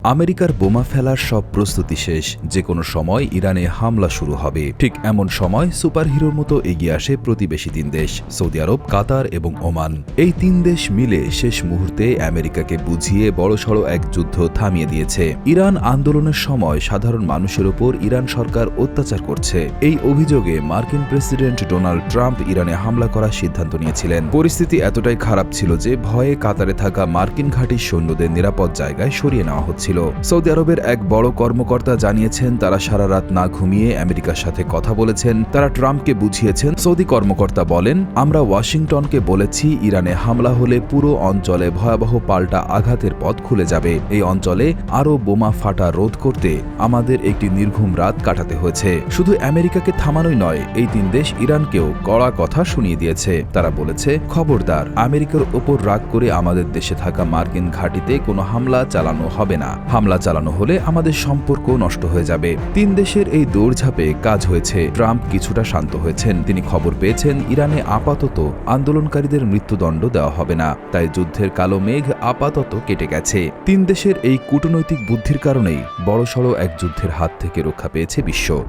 আমেরিকার বোমা ফেলার সব প্রস্তুতি শেষ, যে কোনো সময় ইরানে হামলা শুরু হবে। ঠিক এমন সময় সুপারহিরোর মতো এগিয়ে আসে প্রতিবেশী তিন দেশ, সৌদি আরব, কাতার এবং ওমান। এই তিন দেশ মিলে শেষ মুহূর্তে আমেরিকাকে বুঝিয়ে বড়সড় এক যুদ্ধ থামিয়ে দিয়েছে। ইরান আন্দোলনের সময় সাধারণ মানুষের ওপর ইরান সরকার অত্যাচার করছে, এই অভিযোগে মার্কিন প্রেসিডেন্ট ডোনাল্ড ট্রাম্প ইরানে হামলা করার সিদ্ধান্ত নিয়েছিলেন। পরিস্থিতি এতটাই খারাপ ছিল যে ভয়ে কাতারে থাকা মার্কিন ঘাঁটির সৈন্যদের নিরাপদ জায়গায় সরিয়ে নেওয়া হচ্ছে। সৌদি আরবের এক বড় কর্মকর্তা জানিয়েছেন, তারা সারা রাত না ঘুমিয়ে আমেরিকার সাথে কথা বলেছেন, তারা ট্রাম্পকে বুঝিয়েছেন। সৌদি কর্মকর্তা বলেন, আমরা ওয়াশিংটনকে বলেছি ইরানে হামলা হলে পুরো অঞ্চলে ভয়াবহ পাল্টা আঘাতের পথ খুলে যাবে। এই অঞ্চলে আরও বোমা ফাটা রোধ করতে আমাদের একটি নির্ঘুম রাত কাটাতে হয়েছে। শুধু আমেরিকাকে থামানোই নয়, এই তিন দেশ ইরানকেও কড়া কথা শুনিয়ে দিয়েছে। তারা বলেছে, খবরদার, আমেরিকার ওপর রাগ করে আমাদের দেশে থাকা মার্কিন ঘাঁটিতে কোনো হামলা চালানো হবে না। হামলা চালানো হলে আমাদের সম্পর্ক নষ্ট হয়ে যাবে। তিন দেশের এই দৌড়ঝাঁপে কাজ হয়েছে। ট্রাম্প কিছুটা শান্ত হয়েছেন। তিনি খবর পেয়েছেন ইরানে আপাতত আন্দোলনকারীদের মৃত্যুদণ্ড দেওয়া হবে না, তাই যুদ্ধের কালো মেঘ আপাতত কেটে গেছে। তিন দেশের এই কূটনৈতিক বুদ্ধির কারণেই বড়সড় এক যুদ্ধের হাত থেকে রক্ষা পেয়েছে বিশ্ব।